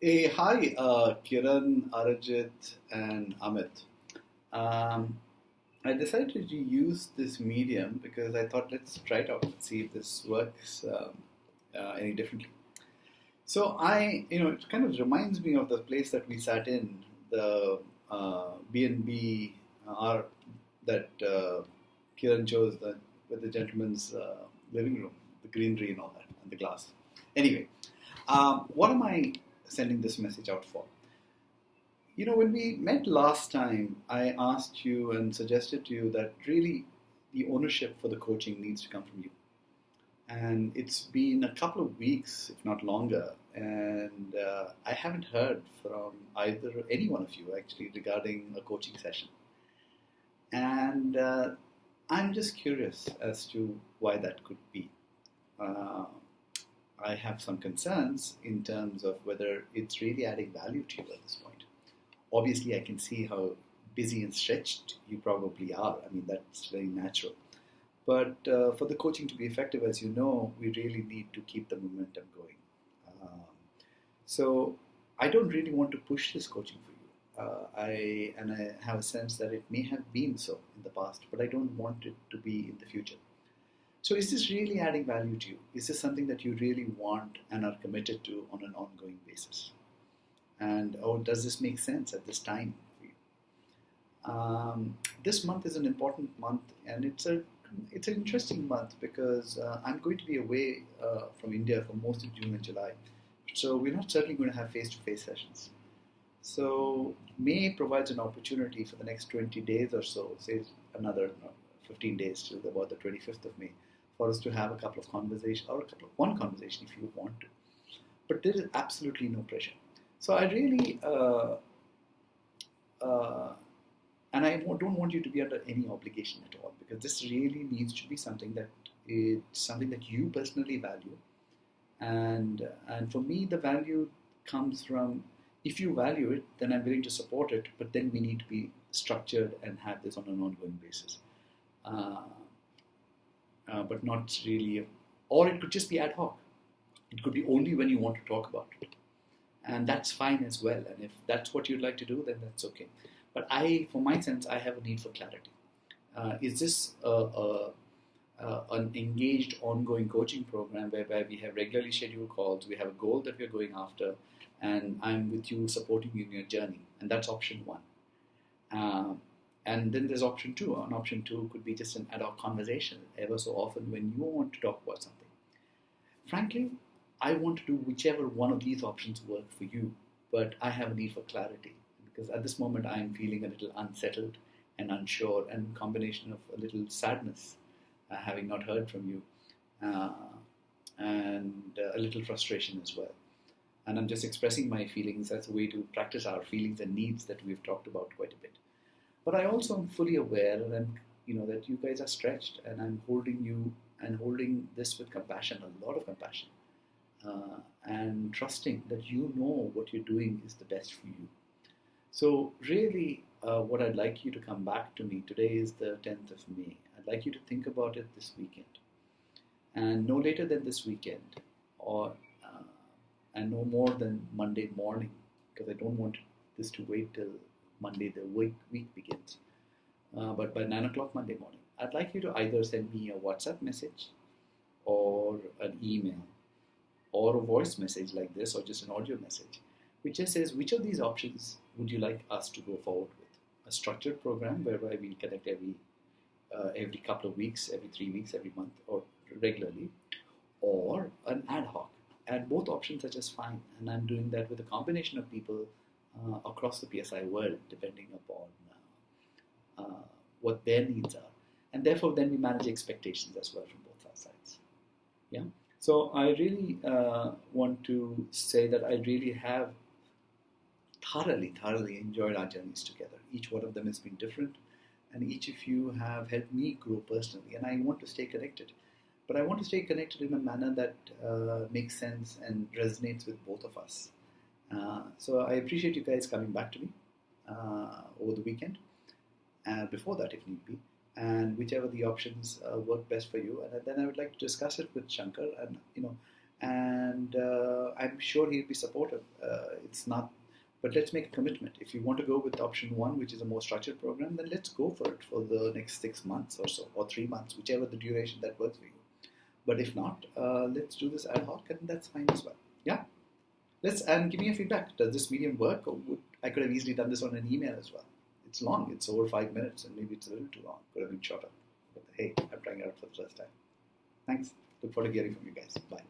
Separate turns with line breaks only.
Hey, hi, Kiran, Arajit, and Amit. Um, I decided to use this medium because I thought let's try it out and see if this works any differently. So it kind of reminds me of the place that we sat in, the B&B R that Kiran chose, with the gentleman's living room, the greenery and all that, and the glass. Anyway, what am I sending this message out for? When we met last time, I asked you and suggested to you that really the ownership for the coaching needs to come from you. And it's been a couple of weeks, if not longer, and I haven't heard from either any one of you actually regarding a coaching session. And I'm just curious as to why that could be. Uh, I have some concerns in terms of whether it's really adding value to you at this point. Obviously, I can see how busy and stretched you probably are. I mean, that's very natural. But for the coaching to be effective, as you know, we really need to keep the momentum going. Um, so I don't really want to push this coaching for you. I have a sense that it may have been so in the past, but I don't want it to be in the future. So is this really adding value to you? Is this something that you really want and are committed to on an ongoing basis? And does this make sense at this time for you? This month is an important month, and it's an interesting month because I'm going to be away from India for most of June and July. So we're not certainly going to have face-to-face sessions. So May provides an opportunity for the next 20 days or so, say another 15 days to about the 25th of May, for us to have a couple of conversations, or one conversation if you want to. But there is absolutely no pressure. So I really uh, and I don't want you to be under any obligation at all, because this really needs to be something that it's something that you personally value, and for me the value comes from, if you value it, then I'm willing to support it, but then we need to be structured and have this on an ongoing basis, uh, but not really, or it could just be ad hoc. It could be only when you want to talk about it, and that's fine as well. And if that's what you'd like to do, then that's okay. But for my sense, I have a need for clarity. Is this an engaged, ongoing coaching program whereby we have regularly scheduled calls, we have a goal that we're going after, and I'm with you, supporting you in your journey, and that's option one. Um, and then there's option two. And option two could be just an ad hoc conversation ever so often when you want to talk about something. Frankly, I want to do whichever one of these options work for you, but I have a need for clarity because at this moment I am feeling a little unsettled and unsure, and a combination of a little sadness, having not heard from you, uh, and a little frustration as well. And I'm just expressing my feelings as a way to practice our feelings and needs that we've talked about quite a bit. But I also am fully aware, and that you guys are stretched, and I'm holding you and holding this with compassion, a lot of compassion, and trusting that you know what you're doing is the best for you. So, really, what I'd like you to come back to me today is the 10th of May. I'd like you to think about it this weekend, and no later than this weekend, or uh, and no more than Monday morning, because I don't want this to wait till Monday the week begins. But by 9 o'clock Monday morning, I'd like you to either send me a WhatsApp message or an email or a voice message like this, or just an audio message, which just says which of these options would you like us to go forward with. A structured program whereby we connect every couple of weeks, every 3 weeks, every month, or regularly, or an ad hoc. And both options are just fine. And I'm doing that with a combination of people across the PSI world, depending upon what their needs are. And therefore, then we manage expectations as well from both our sides. Yeah. So I really want to say that I really have thoroughly enjoyed our journeys together. Each one of them has been different, and each of you have helped me grow personally. And I want to stay connected, but I want to stay connected in a manner that makes sense and resonates with both of us. So I appreciate you guys coming back to me over the weekend, before that if need be, and whichever the options work best for you. And then I would like to discuss it with Shankar, and and I'm sure he'll be supportive. It's not, but let's make a commitment. If you want to go with option one, which is a more structured program, then let's go for it for the next 6 months or so, or 3 months, whichever the duration that works for you. But if not, let's do this ad hoc, and that's fine as well. Yeah. And give me a feedback. Does this medium work, or I could have easily done this on an email as well? It's long. It's over 5 minutes, and maybe it's a little too long. Could have been shorter. But hey, I'm trying it out for the first time. Thanks. Look forward to hearing from you guys. Bye.